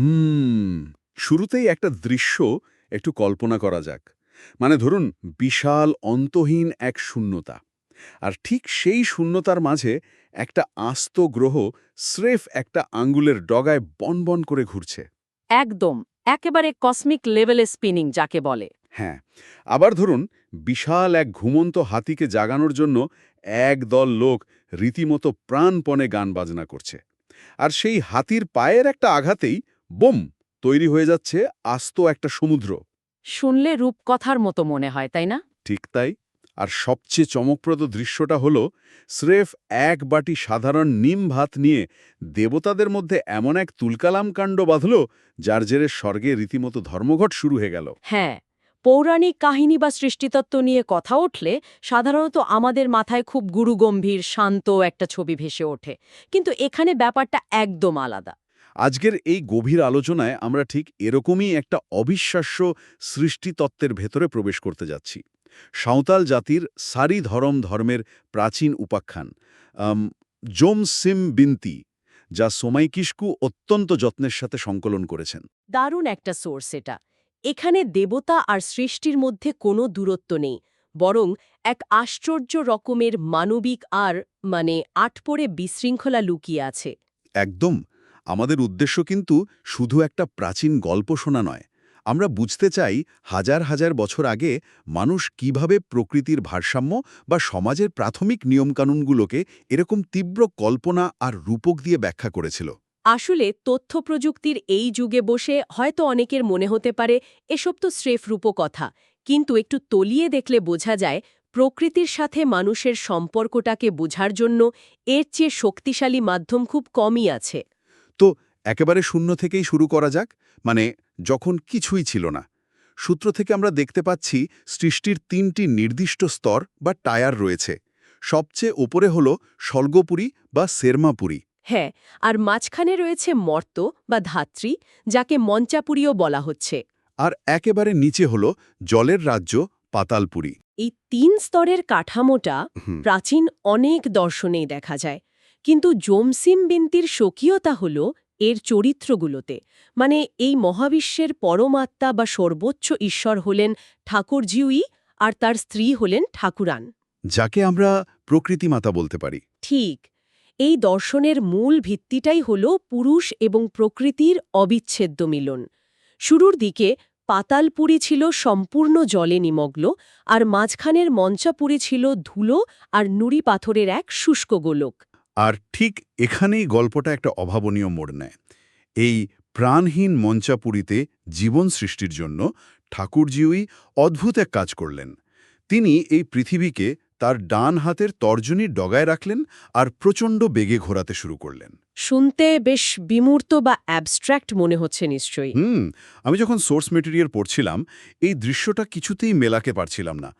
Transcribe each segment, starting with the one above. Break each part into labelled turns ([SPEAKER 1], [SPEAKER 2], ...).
[SPEAKER 1] হুম শুরুতেই একটা দৃশ্য একটু কল্পনা করা যাক। মানে ধরুন, বিশাল অন্তহীন এক শূন্যতা, আর ঠিক সেই শূন্যতার মাঝে একটা আস্ত গ্রহ স্রেফ একটা আঙ্গুলের ডগায় বনবন করে ঘুরছে।
[SPEAKER 2] একদম, একেবারে কসমিক লেভেলে স্পিনিং যাকে বলে।
[SPEAKER 1] হ্যাঁ, আবার ধরুন, বিশাল এক ঘুমন্ত হাতিকে জাগানোর জন্য একদল লোক রীতিমতো প্রাণপণে গান বাজনা করছে, আর সেই হাতির পায়ের একটা আঘাতেই বোম তৈরি হয়ে যাচ্ছে আস্ত একটা সমুদ্র।
[SPEAKER 2] শুনলে রূপকথার মতো মনে হয়, তাই না?
[SPEAKER 1] ঠিক তাই। আর সবচেয়ে চমকপ্রদ দৃশ্যটা হলো, স্রেফ এক বাটি সাধারণ নিম ভাত নিয়ে দেবতাদের মধ্যে এমন এক তুলকালাম কাণ্ড বাঁধল, যার জেরে স্বর্গে রীতিমতো ধর্মঘট শুরু হয়ে গেল।
[SPEAKER 2] হ্যাঁ, পৌরাণিক কাহিনী বা সৃষ্টিতত্ত্ব নিয়ে কথা উঠলে সাধারণত আমাদের মাথায় খুব গুরুগম্ভীর শান্ত একটা ছবি ভেসে ওঠে, কিন্তু এখানে ব্যাপারটা একদম আলাদা।
[SPEAKER 1] আজকের এই গভীর আলোচনায় আমরা ঠিক এরকমই একটা অবিশ্বাস্য সৃষ্টিতত্ত্বের ভেতরে প্রবেশ করতে যাচ্ছি। সাঁওতাল জাতির সারি ধর্মের প্রাচীন উপাখ্যান, আম, জোম সিম বিনতি, যা সোমাই কিস্কু অত্যন্ত যত্নের সাথে সংকলন করেছেন।
[SPEAKER 2] দারুণ একটা সোর্স এটা। এখানে দেবতা আর সৃষ্টির মধ্যে কোনো দূরত্ব নেই, বরং এক আশ্চর্য রকমের মানবিক আর আটপড়ে বিশৃঙ্খলা লুকিয়ে আছে।
[SPEAKER 1] একদম। আমাদের উদ্দেশ্য কিন্তু শুধু একটা প্রাচীন গল্প শোনা নয়। আমরা বুঝতে চাই হাজার হাজার বছর আগে মানুষ কিভাবে প্রকৃতির ভারসাম্য বা সমাজের প্রাথমিক নিয়মকানুনগুলোকে এরকম তীব্র কল্পনা আর রূপক দিয়ে ব্যাখ্যা করেছিল।
[SPEAKER 2] আসলে তথ্য প্রযুক্তির এই যুগে বসে হয়তো অনেকের মনে হতে পারে এসব তো স্রেফ রূপকথা, কিন্তু একটু তলিয়ে দেখলে বোঝা যায় প্রকৃতির সাথে মানুষের সম্পর্কটাকে বোঝার জন্য এর চেয়ে শক্তিশালী মাধ্যম খুব কমই আছে।
[SPEAKER 1] তো একেবারে শূন্য থেকেই শুরু করা যাক, মানে যখন কিছুই ছিল না। সূত্র থেকে আমরা দেখতে পাচ্ছি সৃষ্টির ৩টি নির্দিষ্ট স্তর বা টায়ার রয়েছে। সবচেয়ে ওপরে হল স্বর্গপুরী বা সেরমাপুরী।
[SPEAKER 2] হ্যাঁ, আর মাঝখানে রয়েছে মর্ত বা ধাত্রী, যাকে মঞ্চাপুরীও বলা হচ্ছে।
[SPEAKER 1] আর একেবারে নিচে হল জলের রাজ্য পাতালপুরী।
[SPEAKER 2] এই ৩ স্তরের কাঠামোটা
[SPEAKER 1] হুম,
[SPEAKER 2] প্রাচীন অনেক দর্শনেই দেখা যায়, কিন্তু জমসিম বিনতির স্বকীয়তা হল এর চরিত্রগুলোতে। এই মহাবিশ্বের পরমাত্মা বা সর্বোচ্চ ঈশ্বর হলেন ঠাকুরজিউই, আর তার স্ত্রী হলেন ঠাকুরান।
[SPEAKER 1] যাকে আমরা প্রকৃতি মাতা বলতে পারি।
[SPEAKER 2] ঠিক, এই দর্শনের মূল ভিত্তিটাই হল পুরুষ এবং প্রকৃতির অবিচ্ছেদ্য মিলন। শুরুর দিকে পাতালপুরী ছিল সম্পূর্ণ জলে নিমগ্ন, আর মাঝখানের মঞ্চাপুরী ছিল ধুলো আর নুড়ি পাথরের এক শুষ্ক গোলক।
[SPEAKER 1] আর ঠিক এখানেই গল্পটা একটা অভাবনীয় মোড় নেয়। এই প্রাণহীন মঞ্চাপুরীতে জীবন সৃষ্টির জন্য ঠাকুরজিউই অদ্ভুত এক কাজ করলেন। তিনি এই পৃথিবীকে তার ডান হাতের তর্জনীর ডগায় রাখলেন আর প্রচণ্ড বেগে ঘোরাতে শুরু করলেন।
[SPEAKER 2] শুনতে বেশ বিমূর্ত বা অ্যাবস্ট্র্যাক্ট মনে হচ্ছে নিশ্চয়ই।
[SPEAKER 1] আমি যখন সোর্স মেটেরিয়াল পড়ছিলাম, এই দৃশ্যটা কিছুতেই মেলাকে পারছিলাম না।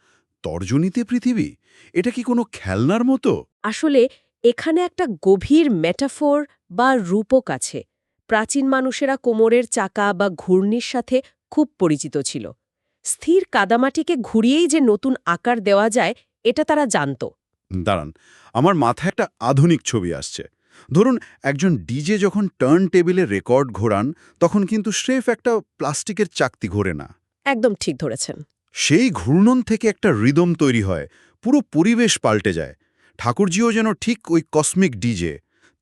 [SPEAKER 1] তর্জনীতে পৃথিবী, এটা কি কোনো খেলনার মতো?
[SPEAKER 2] আসলে এখানে একটা গভীর মেটাফোর বা রূপক আছে। প্রাচীন মানুষেরা কোমরের চাকা বা ঘূর্ণির সাথে খুব পরিচিত ছিল। স্থির কাদামাটিকে ঘুরিয়েই যে নতুন আকার দেওয়া যায়, এটা তারা জানত।
[SPEAKER 1] দাঁড়ান, আমার মাথায় একটা আধুনিক ছবি আসছে। ধরুন, একজন ডিজে যখন টার্ন টেবিলে রেকর্ড ঘোরান, তখন কিন্তু স্রেফ একটা প্লাস্টিকের চাকতি ঘোরে না।
[SPEAKER 2] একদম ঠিক ধরেছেন।
[SPEAKER 1] সেই ঘূর্ণন থেকে একটা রিদম তৈরি হয়, পুরো পরিবেশ পাল্টে যায়। ঠাকুরজিও যেন ঠিক ওই কসমিক ডিজে।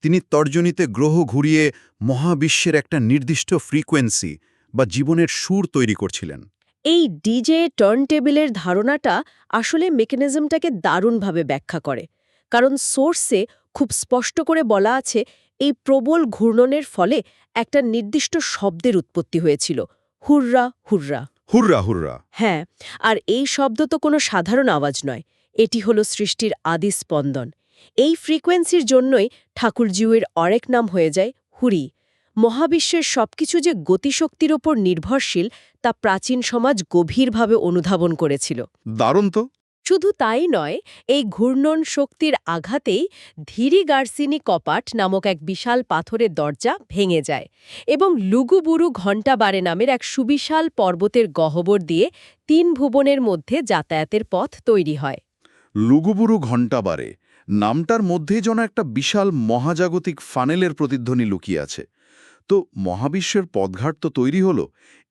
[SPEAKER 1] তিনি তর্জনীতে গ্রহ ঘুরিয়ে মহাবিশ্বের একটা নির্দিষ্ট ফ্রিকোয়েন্সি বা জীবনের সুর তৈরি করছিলেন।
[SPEAKER 2] এই ডিজে টার্নটেবিলের ধারণাটা আসলে মেকানিজমটাকে দারুণভাবে ব্যাখ্যা করে। কারণ সোর্সে খুব স্পষ্ট করে বলা আছে এই প্রবল ঘূর্ণনের ফলে একটা নির্দিষ্ট শব্দের উৎপত্তি হয়েছিল, হুররা হুররা।
[SPEAKER 1] হুররা হুররা।
[SPEAKER 2] হ্যাঁ, আর এই শব্দ তো কোনো সাধারণ আওয়াজ নয়, এটি হলো সৃষ্টির আদি স্পন্দন। এই ফ্রিকোয়েন্সির জন্যই ঠাকুরজিউয়ের আরেক নাম হয়ে যায় হুরি। মহাবিশ্বের সবকিছু যে গতিশক্তির ওপর নির্ভরশীল, তা প্রাচীন সমাজ গভীরভাবে অনুধাবন করেছিল।
[SPEAKER 1] দারুণ তো।
[SPEAKER 2] শুধু তাই নয়, এই ঘূর্ণন শক্তির আঘাতেই ধীরি গার্সিনি কপাট নামক এক বিশাল পাথরের দরজা ভেঙে যায়, এবং লুগুবুরু ঘণ্টাবারে নামের এক সুবিশাল পর্বতের গহ্বর দিয়ে ৩ ভুবনের মধ্যে যাতায়াতের পথ তৈরি হয়।
[SPEAKER 1] লুগুবুরু ঘণ্টাবারে নামটার মধ্যেই যেন একটা বিশাল মহাজাগতিক ফানেলের প্রতিধ্বনি লুকিয়ে আছে। তো মহাবিশ্বের পথঘাট তো তৈরি হলো,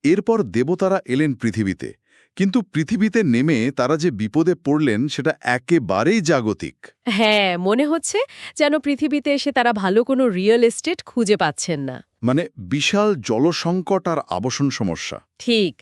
[SPEAKER 1] এরপর দেবতারা এলেন পৃথিবীতে, কিন্তু পৃথিবীতে নেমে তারা যে বিপদে পড়লেন সেটা একেবারেই জাগতিক।
[SPEAKER 2] হ্যাঁ, মনে হচ্ছে যেন পৃথিবীতে এসে তারা ভালো কোনো রিয়েল এস্টেট খুঁজে পাচ্ছেন না।
[SPEAKER 1] মানে বিশাল জলসংকট আর আবাসন সমস্যা।
[SPEAKER 2] ঠিক,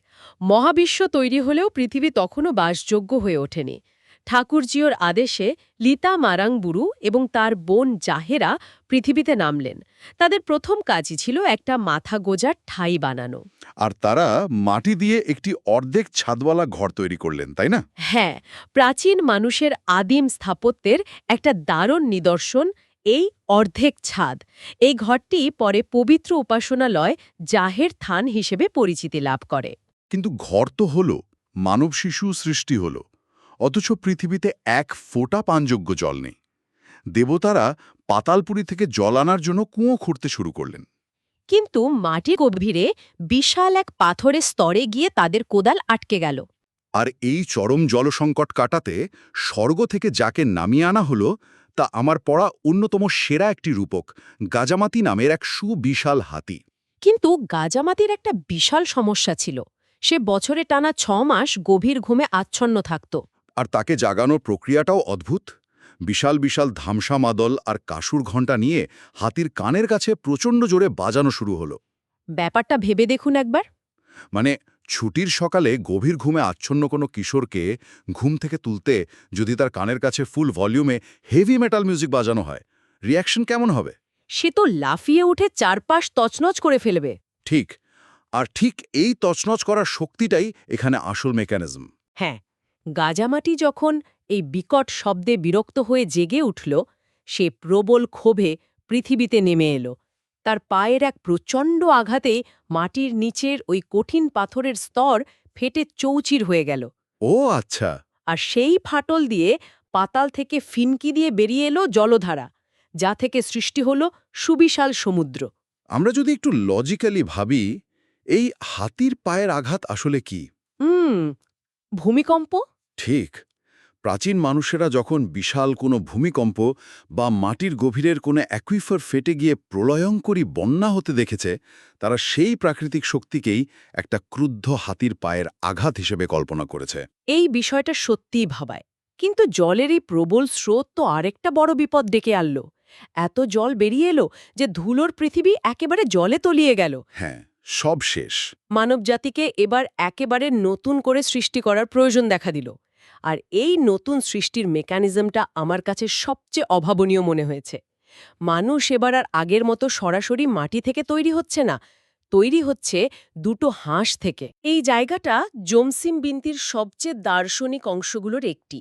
[SPEAKER 2] মহাবিশ্ব তৈরি হলেও পৃথিবী তখনও বাসযোগ্য হয়ে ওঠেনি। ঠাকুরজিওর আদেশে লিতা মারাংবুরু এবং তার বোন জাহেরা পৃথিবীতে নামলেন। তাদের প্রথম কাজই ছিল একটা মাথা গোজার ঠাঁই বানানো।
[SPEAKER 1] আর তারা মাটি দিয়ে একটি অর্ধেক ছাদওয়ালা ঘর তৈরি করলেন, তাই না?
[SPEAKER 2] হ্যাঁ, প্রাচীন মানুষের আদিম স্থাপত্যের একটা দারুণ নিদর্শন এই অর্ধেক ছাদ। এই ঘরটি পরে পবিত্র উপাসনালয় জাহের থান হিসেবে পরিচিতি লাভ করে।
[SPEAKER 1] কিন্তু ঘর তো হলো, মানব শিশু সৃষ্টি হলো, অথচ পৃথিবীতে এক ফোঁটা পানযোগ্য জল নেই। দেবতারা পাতালপুরী থেকে জল আনার জন্য কুঁয়ো খুঁড়তে শুরু করলেন।
[SPEAKER 2] কিন্তু মাটির গভীরে বিশাল এক পাথরের স্তরে গিয়ে তাদের কোদাল আটকে গেল।
[SPEAKER 1] আর এই চরম জলসংকট কাটাতে স্বর্গ থেকে যাকে নামিয়ে আনা হলো তা আমার পড়া অন্যতম সেরা একটি রূপক, গাজামাতি নামের এক সুবিশাল হাতি।
[SPEAKER 2] কিন্তু গাজামাতির একটা বিশাল সমস্যা ছিল। সে বছরে টানা 6 মাস গভীর ঘুমে আচ্ছন্ন থাকত।
[SPEAKER 1] আর তাকে জাগানোর প্রক্রিয়াটাও অদ্ভুত। বিশাল বিশাল ধামসা মাদল আর কাসুর ঘণ্টা নিয়ে হাতির কানের কাছে প্রচণ্ড জোরে বাজানো শুরু হলো।
[SPEAKER 2] ব্যাপারটা ভেবে দেখুন একবার।
[SPEAKER 1] মানে ছুটির সকালে গভীর ঘুমে আচ্ছন্ন কোনো কিশোরকে ঘুম থেকে তুলতে যদি তার কানের কাছে ফুল ভলিউমে হেভি মেটাল মিউজিক বাজানো হয়, রিয়াকশন কেমন হবে?
[SPEAKER 2] সে তো লাফিয়ে উঠে চারপাশ তছনছ করে ফেলবে।
[SPEAKER 1] ঠিক, আর ঠিক এই তছনছ করার শক্তিটাই এখানে আসল মেকানিজম।
[SPEAKER 2] হ্যাঁ, গাজামাটি যখন এই বিকট শব্দে বিরক্ত হয়ে জেগে উঠল, সে প্রবল ক্ষোভে পৃথিবীতে নেমে এলো। তার পায়ের এক প্রচণ্ড আঘাতে মাটির নিচের ওই কঠিন পাথরের স্তর ফেটে চৌচির হয়ে গেল।
[SPEAKER 1] ও আচ্ছা।
[SPEAKER 2] আর সেই ফাটল দিয়ে পাতাল থেকে ফিনকি দিয়ে বেরিয়ে এলো জলধারা, যা থেকে সৃষ্টি হল সুবিশাল সমুদ্র।
[SPEAKER 1] আমরা যদি একটু লজিক্যালি ভাবি, এই হাতির পায়ের আঘাত আসলে কি?
[SPEAKER 2] ভূমিকম্প।
[SPEAKER 1] ঠিক, প্রাচীন মানুষেরা যখন বিশাল কোনো ভূমিকম্প বা মাটির গভীরের কোনো অ্যাকুইফার ফেটে গিয়ে প্রলয়ঙ্করী বন্যা হতে দেখেছে, তারা সেই প্রাকৃতিক শক্তিকেই একটা ক্রুদ্ধ হাতির পায়ের আঘাত হিসেবে কল্পনা করেছে।
[SPEAKER 2] এই বিষয়টা সত্যিই ভাবায়। কিন্তু জলের এই প্রবল স্রোত তো আরেকটা বড় বিপদ ডেকে আনল। এত জল বেরিয়ে এলো যে ধুলোর পৃথিবী একেবারে জলে তলিয়ে গেল।
[SPEAKER 1] হ্যাঁ, সব শেষ।
[SPEAKER 2] মানবজাতিকে এবার একেবারে নতুন করে সৃষ্টি করার প্রয়োজন দেখা দিল। আর এই নতুন সৃষ্টির মেকানিজমটা আমার কাছে সবচেয়ে অভাবনীয় মনে হয়েছে। মানুষ এবার আর আগের মতো সরাসরি মাটি থেকে তৈরি হচ্ছে না, তৈরি হচ্ছে দুটো হাঁস থেকে। এই জায়গাটা জমসিম বিনতির সবচেয়ে দার্শনিক অংশগুলোর একটি।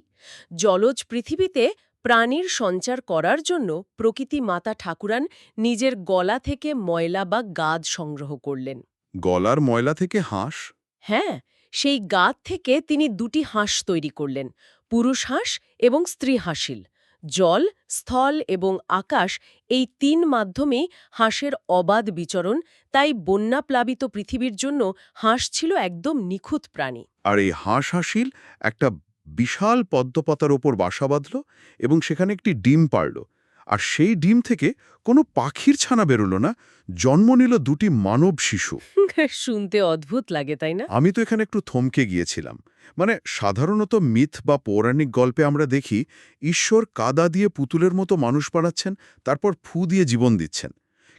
[SPEAKER 2] জলজ পৃথিবীতে প্রাণীর সঞ্চার করার জন্য প্রকৃতি মাতা ঠাকুরান নিজের গলা থেকে ময়লা বা গাদ সংগ্রহ করলেন।
[SPEAKER 1] গলার ময়লা থেকে হাঁস?
[SPEAKER 2] হ্যাঁ, সেই গাদ থেকে তিনি দুটি হাঁস তৈরি করলেন, পুরুষ হাঁস এবং স্ত্রী হাঁসিল। জল, স্থল এবং আকাশ এই ৩ মাধ্যমেই হাঁসের অবাধ বিচরণ, তাই বন্যাপ্লাবিত পৃথিবীর জন্য হাঁস ছিল একদম নিখুঁত প্রাণী।
[SPEAKER 1] আর এই হাঁস হাসিল একটা বিশাল পদ্মপাতার ওপর বাসা বাঁধল এবং সেখানে একটি ডিম পাড়ল। আর সেই ডিম থেকে কোনো পাখির ছানা বেরোলো না, জন্ম নিল দুটি মানব শিশু।
[SPEAKER 2] শুনতে অদ্ভুত লাগে, তাই না?
[SPEAKER 1] আমি তো এখানে একটু থমকে গিয়েছিলাম। মানে সাধারণত মিথ বা পৌরাণিক গল্পে আমরা দেখি ঈশ্বর কাদা দিয়ে পুতুলের মতো মানুষ বানাচ্ছেন, তারপর ফু দিয়ে জীবন দিচ্ছেন।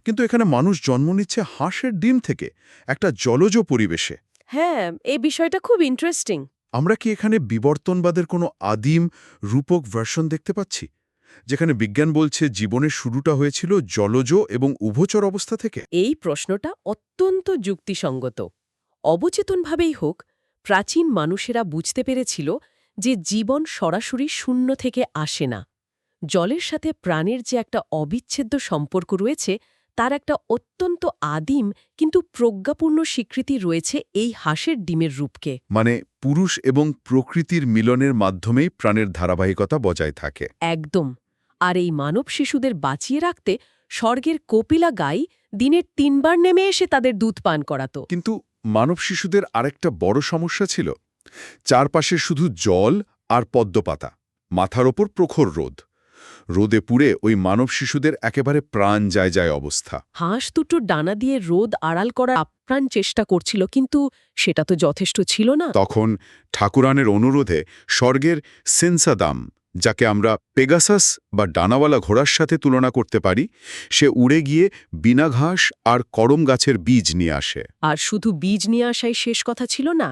[SPEAKER 1] কিন্তু এখানে মানুষ জন্ম নিচ্ছে হাঁসের ডিম থেকে, একটা জলজ পরিবেশে।
[SPEAKER 2] হ্যাঁ, এই বিষয়টা খুব ইন্টারেস্টিং।
[SPEAKER 1] আমরা কি এখানে বিবর্তনবাদের কোনো আদিম রূপক ভার্সন দেখতে পাচ্ছি, যেখানে বিজ্ঞান বলছে জীবনের শুরুটা হয়েছিল জলজ এবং উভচর অবস্থা থেকে?
[SPEAKER 2] এই প্রশ্নটা অত্যন্ত যুক্তিসঙ্গত। অবচেতনভাবেই হোক, প্রাচীন মানুষেরা বুঝতে পেরেছিল যে জীবন সরাসরি শূন্য থেকে আসে না। জলের সাথে প্রাণের যে একটা অবিচ্ছেদ্য সম্পর্ক রয়েছে, তার একটা অত্যন্ত আদিম কিন্তু প্রজ্ঞাপূর্ণ স্বীকৃতি রয়েছে এই হাঁসের ডিমের রূপকে।
[SPEAKER 1] মানে পুরুষ এবং প্রকৃতির মিলনের মাধ্যমেই প্রাণের ধারাবাহিকতা বজায় থাকে।
[SPEAKER 2] একদম। আর এই মানব শিশুদের বাঁচিয়ে রাখতে স্বর্গের কোপিলা গাই দিনের ৩ বার নেমে এসে তাদের দুধ পান করাত।
[SPEAKER 1] কিন্তু মানব শিশুদের আরেকটা বড় সমস্যা ছিল, চারপাশে শুধু জল আর পদ্মপাতা, মাথার ওপর প্রখর রোদ। রোদে পুড়ে ওই মানব শিশুদের একেবারে প্রাণ যায় যায় অবস্থা।
[SPEAKER 2] হাঁস দুটো ডানা দিয়ে রোদ আড়াল করার আপ্রাণ চেষ্টা করছিল, কিন্তু সেটা তো যথেষ্ট ছিল না।
[SPEAKER 1] তখন ঠাকুরানের অনুরোধে স্বর্গের সেন্সাদাম, যাকে আমরা পেগাসাস বা ডানাওয়ালা ঘোড়ার সাথে তুলনা করতে পারি, সে উড়ে গিয়ে বিনা ঘাস আর করম গাছের বীজ নিয়ে আসে।
[SPEAKER 2] আর শুধু বীজ নিয়ে আসাই শেষ কথা ছিল না।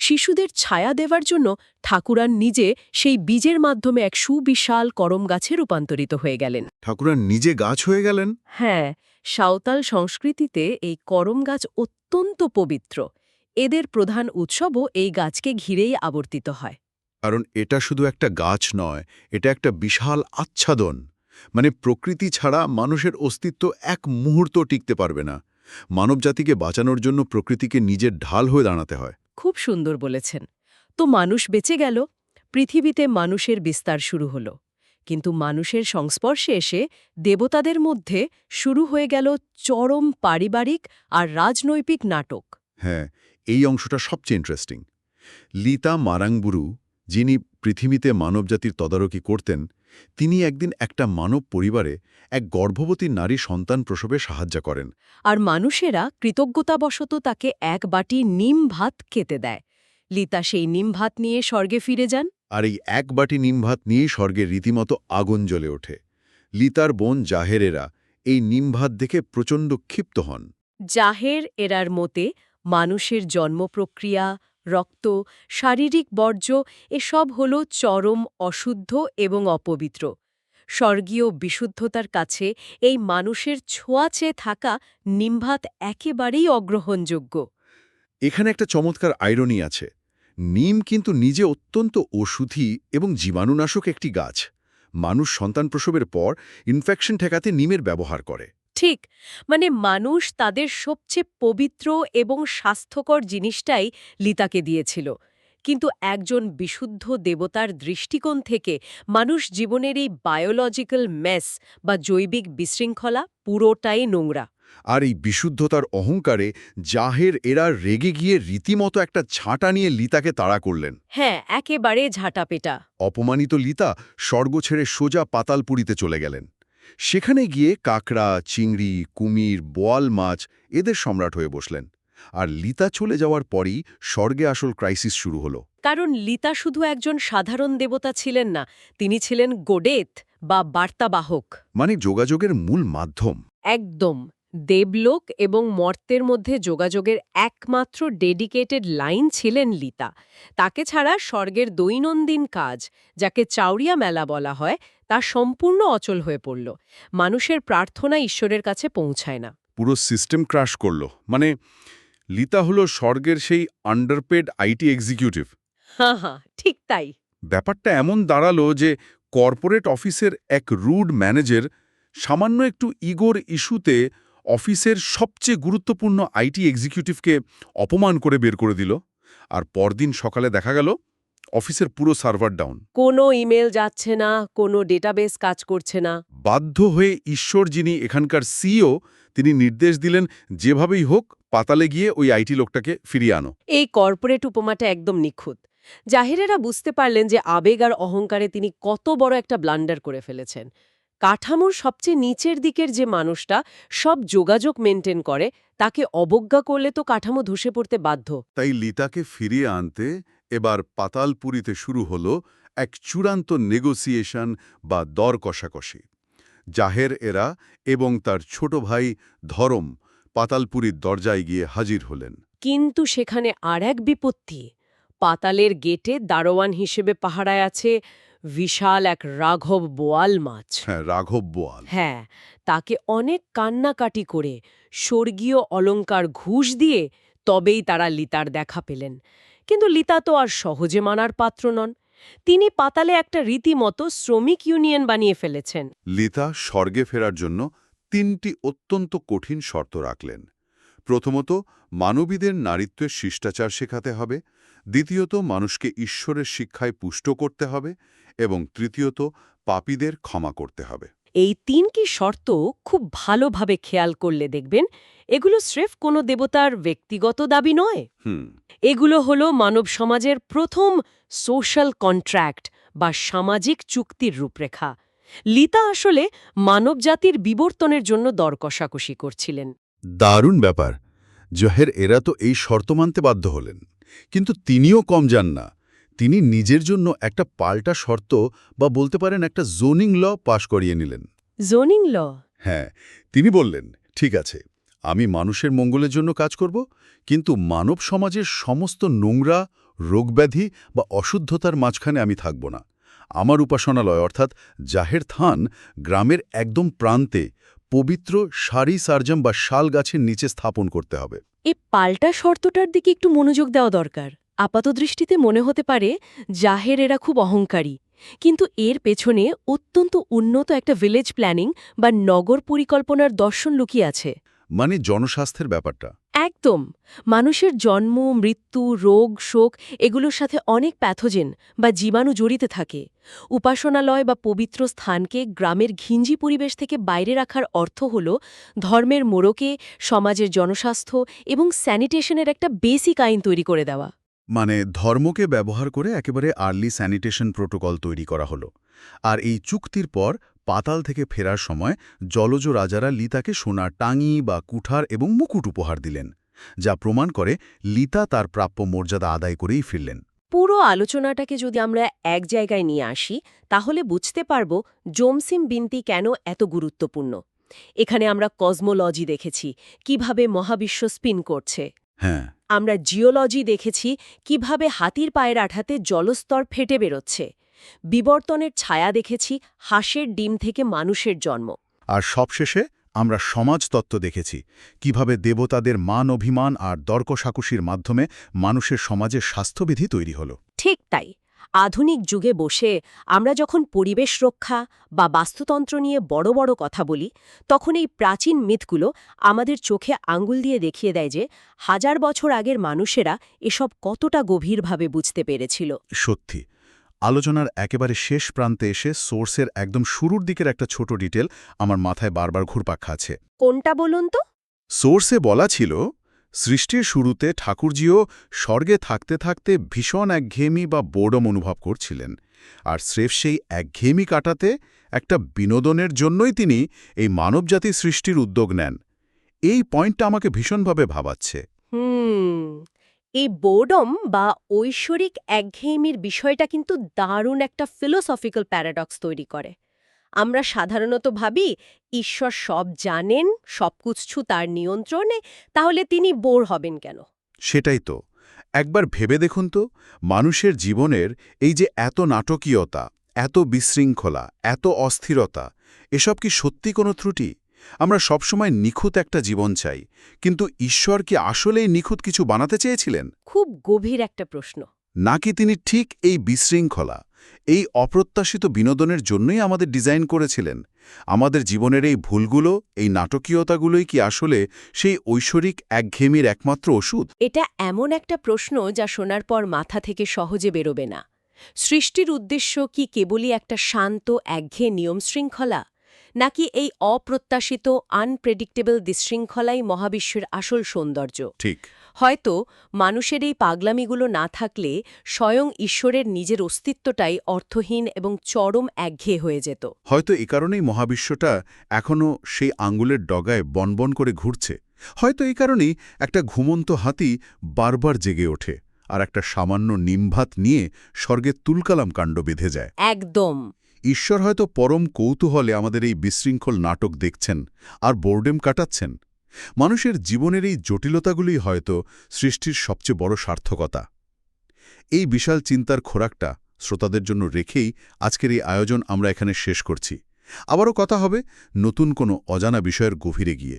[SPEAKER 2] শিশুদের ছায়া দেওয়ার জন্য ঠাকুরান নিজে সেই বীজের মাধ্যমে এক সুবিশাল করম গাছে রূপান্তরিত হয়ে গেলেন।
[SPEAKER 1] ঠাকুরান নিজে গাছ হয়ে গেলেন?
[SPEAKER 2] হ্যাঁ, সাঁওতাল সংস্কৃতিতে এই করম গাছ অত্যন্ত পবিত্র। এদের প্রধান উৎসবও এই গাছকে ঘিরেই আবর্তিত হয়।
[SPEAKER 1] কারণ এটা শুধু একটা গাছ নয়, এটা একটা বিশাল আচ্ছাদন। মানে প্রকৃতি ছাড়া মানুষের অস্তিত্ব এক মুহূর্ত টিকতে পারবে না। মানবজাতিকে বাঁচানোর জন্য প্রকৃতিকে নিজের ঢাল হয়ে দাঁড়াতে হয়।
[SPEAKER 2] খুব সুন্দর বলেছেন। তো মানুষ বেঁচে গেল, পৃথিবীতে মানুষের বিস্তার শুরু হলো। কিন্তু মানুষের সংস্পর্শে এসে দেবতাদের মধ্যে শুরু হয়ে গেল চরম পারিবারিক আর রাজনৈতিক নাটক।
[SPEAKER 1] হ্যাঁ, এই অংশটা সবচেয়ে ইন্টারেস্টিং। লিতা মারাংবুরু, যিনি পৃথিবীতে মানবজাতির তদারকি করতেন, তিনি একদিন একটা মানব পরিবারে এক গর্ভবতী নারী সন্তান প্রসবে সাহায্য করেন।
[SPEAKER 2] আর মানুষেরা কৃতজ্ঞতাবশত তাকে এক বাটি নিম ভাত খেতে দেয়। লিতা সেই নিম ভাত নিয়ে স্বর্গে ফিরে যান।
[SPEAKER 1] আর এই এক বাটি নিমভাত নিয়েই স্বর্গের রীতিমতো আগুন জ্বলে ওঠে। লিতার বোন জাহেরেরা এই নিমভাত দেখে প্রচণ্ড ক্ষিপ্ত হন।
[SPEAKER 2] জাহের এরার মতে মানুষের জন্মপ্রক্রিয়া, রক্ত, শারীরিক বর্জ্য এসব হল চরম অশুদ্ধ এবং অপবিত্র। স্বর্গীয় বিশুদ্ধতার কাছে এই মানুষের ছোঁয়াচে থাকা নিমভাত একেবারেই অগ্রহণযোগ্য।
[SPEAKER 1] এখানে একটা চমৎকার আইরনি আছে। নিম কিন্তু নিজে অত্যন্ত ওষুধি এবং জীবাণুনাশক একটি গাছ। মানুষ সন্তান প্রসবের পর ইনফেকশন ঠেকাতে নিমের ব্যবহার করে।
[SPEAKER 2] ঠিক, মানে মানুষ তাদের সবচেয়ে পবিত্র এবং স্বাস্থ্যকর জিনিসটাই লিতাকে দিয়েছিল। কিন্তু একজন বিশুদ্ধ দেবতার দৃষ্টিকোণ থেকে মানুষ জীবনের এই বায়োলজিক্যাল মেস বা জৈবিক বিশৃঙ্খলা পুরোটাই নোংরা।
[SPEAKER 1] আর এই বিশুদ্ধতার অহংকারে জাহের এরা রেগে গিয়ে রীতিমতো একটা ঝাঁটা নিয়ে লিতাকে তাড়া করলেন।
[SPEAKER 2] হ্যাঁ, একেবারে ঝাঁটাপেটা।
[SPEAKER 1] অপমানিত লিতা স্বর্গ ছেড়ে সোজা পাতালপুরীতে চলে গেলেন। সেখানে গিয়ে কাকড়া, চিংড়ি, কুমির, বোয়াল মাছ এদের সম্রাট হয়ে বসলেন। আর লিতা চলে যাওয়ার পরই স্বর্গে আসল ক্রাইসিস শুরু হলো।
[SPEAKER 2] কারণ লিতা শুধু একজন সাধারণ দেবতা ছিলেন না, তিনি ছিলেন গোডেত বা বার্তাবাহক।
[SPEAKER 1] মানে যোগাযোগের মূল মাধ্যম।
[SPEAKER 2] একদম। দেবলোক এবং মর্তের মধ্যে যোগাযোগের একমাত্র ডেডিকেটেড লাইন ছিলেন লিতা। তাকে ছাড়া স্বর্গের দৈনন্দিন কাজ, যাকে চাউরিয়া মেলা বলা হয়, তা সম্পূর্ণ অচল হয়ে পড়ল। মানুষের প্রার্থনা ঈশ্বরের কাছে পৌঁছায় না।
[SPEAKER 1] পুরো সিস্টেম ক্রাশ করলো। মানে লিতা হলো স্বর্গের সেই আন্ডারপেড আইটি এক্সিকিউটিভ।
[SPEAKER 2] হ্যাঁ হ্যাঁ, ঠিক তাই।
[SPEAKER 1] ব্যাপারটা এমন দাঁড়ালো যে কর্পোরেট অফিসের এক রুড ম্যানেজার সামান্য একটু ইগোর ইস্যুতে অফিসের সবচেয়ে গুরুত্বপূর্ণ আইটি এক্সিকিউটিভকে অপমান করে বের করে দিল। আর পরদিন সকালে দেখা গেল অফিসের পুরো সার্ভার ডাউন।
[SPEAKER 2] কোনো ইমেল যাচ্ছে না, কোনো ডেটাবেস কাজ করছে না।
[SPEAKER 1] বাধ্য হয়ে ঈশ্বর, যিনি এখানকার সিইও, তিনি নির্দেশ দিলেন যেভাবেই হোক পাতালে গিয়ে ওই আইটি লোকটাকে ফিরিয়ে আনো।
[SPEAKER 2] এই কর্পোরেট উপমাটা একদম নিখুঁত। জাহিরেরা বুঝতে পারলেন যে আবেগ আর অহংকারে তিনি কত বড় একটা ব্লান্ডার করে ফেলেছেন। কাঠামোর সবচেয়ে নিচের দিকের যে মানুষটা সব যোগাযোগ মেনটেন করে, তাকে অবজ্ঞা করলে তো কাঠামো ধসে পড়তে বাধ্য।
[SPEAKER 1] তাই লিতাকে ফিরিয়ে আনতে এবার পাতালপুরীতে শুরু হলো এক চূড়ান্ত নেগোসিয়েশন বা দর কষাকষি। জাহের এরা এবং তার ছোট ভাই ধরম পাতালপুরীর দরজায় গিয়ে হাজির হলেন।
[SPEAKER 2] কিন্তু সেখানে আর এক বিপত্তি। পাতালের গেটে দারোয়ান হিসেবে পাহারায় আছে বিশাল এক রাঘব বোয়াল মাছ।
[SPEAKER 1] হ্যাঁ, রাঘব বোয়াল।
[SPEAKER 2] হ্যাঁ, তাকে অনেক কান্নাকাটি করে স্বর্গীয় অলংকার ঘুষ দিয়ে তবেই তারা লিতার দেখা পেলেন। কিন্তু লিতা তো আর সহজে মানার পাত্র নন। তিনি পাতালে একটা রীতিমতো শ্রমিক ইউনিয়ন বানিয়ে ফেলেছেন।
[SPEAKER 1] লিতা স্বর্গে ফেরার জন্য ৩টি অত্যন্ত কঠিন শর্ত রাখলেন। প্রথমত, মানবীদের নারীত্বের শিষ্টাচার শেখাতে হবে। দ্বিতীয়ত, মানুষকে ঈশ্বরের শিক্ষায় পুষ্ট করতে হবে। এবং তৃতীয়ত, পাপীদের ক্ষমা করতে হবে।
[SPEAKER 2] এই ৩টি শর্ত খুব ভালোভাবে খেয়াল করলে দেখবেন এগুলো স্রেফ কোনো দেবতার ব্যক্তিগত দাবি নয়। এগুলো হলো মানব সমাজের প্রথম সোশ্যাল কন্ট্রাক্ট বা সামাজিক চুক্তির রূপরেখা। লিতা আসলে মানবজাতির বিবর্তনের জন্য দর কষাকষি করছিলেন।
[SPEAKER 1] দারুণ ব্যাপার। জহের এরা তো এই শর্ত মানতে বাধ্য হলেন, কিন্তু তিনিও কম যান না। তিনি নিজের জন্য একটা পাল্টা শর্ত বা বলতে পারেন একটা জোনিং ল পাশ করিয়ে নিলেন।
[SPEAKER 2] জোনিং ল।
[SPEAKER 1] হ্যাঁ, তিনি বললেন, ঠিক আছে, আমি মানুষের মঙ্গলের জন্য কাজ করব, কিন্তু মানব সমাজের সমস্ত নোংরা, রোগব্যাধি বা অশুদ্ধতার মাঝখানে আমি থাকব না। আমার উপাসনালয় অর্থাৎ জাহের থান গ্রামের একদম প্রান্তে পবিত্র সারি সার্জাম বা শাল গাছের নিচে স্থাপন করতে হবে।
[SPEAKER 2] এই পাল্টা শর্তটার দিকে একটু মনোযোগ দেওয়া দরকার। আপাতদৃষ্টিতে মনে হতে পারে জাহের এরা খুব অহংকারী, কিন্তু এর পেছনে অত্যন্ত উন্নত একটা ভিলেজ প্ল্যানিং বা নগর পরিকল্পনার দর্শন লুকিয়ে আছে।
[SPEAKER 1] মানে জনস্বাস্থ্যের ব্যাপারটা।
[SPEAKER 2] একদম। মানুষের জন্ম, মৃত্যু, রোগ, শোক এগুলোর সাথে অনেক প্যাথোজেন বা জীবাণু জড়িত থাকে। উপাসনালয় বা পবিত্র স্থানকে গ্রামের ঘিঞ্জি পরিবেশ থেকে বাইরে রাখার অর্থ হল ধর্মের মোড়কে সমাজের জনস্বাস্থ্য এবং স্যানিটেশনের একটা বেসিক আইন তৈরি করে দেওয়া।
[SPEAKER 1] মানে ধর্মকে ব্যবহার করে একেবারে আর্লি স্যানিটেশন প্রোটোকল তৈরি করা হলো। আর এই চুক্তির পর পাতাল থেকে ফেরার সময় জলজ রাজারা লিতাকে সোনার টাঙি বা কুঠার এবং মুকুট উপহার দিলেন, যা প্রমাণ করে লিতা তার প্রাপ্য মর্যাদা আদায় করেই ফিরলেন।
[SPEAKER 2] পুরো আলোচনাটাকে যদি আমরা এক জায়গায় নিয়ে আসি, তাহলে বুঝতে পারব জোমসিম বিনতি কেন এত গুরুত্বপূর্ণ। এখানে আমরা কসমোলজি দেখেছি, কিভাবে মহাবিশ্ব স্পিন করছে।
[SPEAKER 1] হ্যাঁ,
[SPEAKER 2] আমরা জিওলজি দেখেছি, কিভাবে হাতির পায়ের আঠাতে জলস্তর ফেটে বেরোচ্ছে। বিবর্তনের ছায়া দেখেছি, হাঁসের ডিম থেকে মানুষের জন্ম।
[SPEAKER 1] আর সবশেষে আমরা সমাজতত্ত্ব দেখেছি, কিভাবে দেবতাদের মান অভিমান আর দর্কসাকুশির মাধ্যমে মানুষের সমাজের স্বাস্থ্যবিধি তৈরি হল।
[SPEAKER 2] ঠিক তাই। আধুনিক যুগে বসে আমরা যখন পরিবেশ রক্ষা বা বাস্তুতন্ত্র নিয়ে বড় বড় কথা বলি, তখন এই প্রাচীন মিথগুলো আমাদের চোখে আঙ্গুল দিয়ে দেখিয়ে দেয় যে হাজার বছর আগের মানুষেরা এসব কতটা গভীরভাবে বুঝতে পেরেছিল।
[SPEAKER 1] সত্যি। আলোচনার একেবারে শেষ প্রান্তে এসে সোর্সের একদম শুরুর দিকের একটা ছোট ডিটেল আমার মাথায় বারবার ঘুরপাক খাচ্ছে।
[SPEAKER 2] কোনটা বলুন তো?
[SPEAKER 1] সোর্সে বলা ছিল, সৃষ্টির শুরুতে ঠাকুরজিও স্বর্গে থাকতে থাকতে ভীষণ একঘেয়েমি বা বোর্ডম অনুভব করছিলেন, আর স্রেফ সেই একঘেয়েমি কাটাতে একটা বিনোদনের জন্যই তিনি এই মানবজাতি সৃষ্টির উদ্যোগ নেন। এই পয়েন্টটা আমাকে ভীষণভাবে ভাবাচ্ছে।
[SPEAKER 2] এই বোর্ডম বা ঐশ্বরিক একঘেয়েমির বিষয়টা কিন্তু দারুণ একটা ফিলোসফিক্যাল প্যারাডক্স তৈরি করে। আমরা সাধারণত ভাবি ঈশ্বর সব জানেন, সবকিছু তার নিয়ন্ত্রণে, তাহলে তিনি বোর হবেন কেন?
[SPEAKER 1] সেটাই তো। একবার ভেবে দেখুন তো, মানুষের জীবনের এই যে এত নাটকীয়তা, এত বিশৃঙ্খলা, এত অস্থিরতা, এসব কি সত্যি কোনো ত্রুটি? আমরা সবসময় নিখুঁত একটা জীবন চাই, কিন্তু ঈশ্বর কি আসলেই নিখুঁত কিছু বানাতে চেয়েছিলেন?
[SPEAKER 2] খুব গভীর একটা প্রশ্ন।
[SPEAKER 1] নাকি তিনি ঠিক এই বিশৃঙ্খলা, এই অপ্রত্যাশিত বিনোদনের জন্যই আমাদের ডিজাইন করেছিলেন? আমাদের জীবনের এই ভুলগুলো, এই নাটকীয়তাগুলোই কি আসলে সেই ঐশ্বরিক একঘেয়েমির একমাত্র ওষুধ?
[SPEAKER 2] এটা এমন একটা প্রশ্ন যা শোনার পর মাথা থেকে সহজে বেরোবে না। সৃষ্টির উদ্দেশ্য কি কেবলই একটা শান্ত একঘেয়ে নিয়ম শৃঙ্খলা, নাকি এই অপ্রত্যাশিত আনপ্রেডিক্টেবল বিশৃঙ্খলাই মহাবিশ্বের আসল সৌন্দর্য?
[SPEAKER 1] ঠিক।
[SPEAKER 2] হয়তো মানুষের এই পাগলামিগুলো না থাকলে স্বয়ং ঈশ্বরের নিজের অস্তিত্বটাই অর্থহীন এবং চরম একঘেয়ে হয়ে যেত।
[SPEAKER 1] হয়তো এ কারণেই মহাবিশ্বটা এখনও সেই আঙ্গুলের ডগায় বনবন করে ঘুরছে। হয়তো এই কারণেই একটা ঘুমন্ত হাতি বারবার জেগে ওঠে, আর একটা সামান্য নিমভাত নিয়ে স্বর্গের তুলকালাম কাণ্ড বেঁধে যায়।
[SPEAKER 2] একদম।
[SPEAKER 1] ঈশ্বর হয়তো পরম কৌতূহলে আমাদের এই বিশৃঙ্খল নাটক দেখছেন আর বোর্ডেম কাটাচ্ছেন। মানুষের জীবনের এই জটিলতাগুলোই হয়তো সৃষ্টির সবচেয়ে বড় সার্থকতা। এই বিশাল চিন্তার খোরাকটা শ্রোতাদের জন্য রেখেই আজকের এই আয়োজন আমরা এখানে শেষ করছি। আবারও কথা হবে নতুন কোনো অজানা বিষয়ের গভীরে গিয়ে।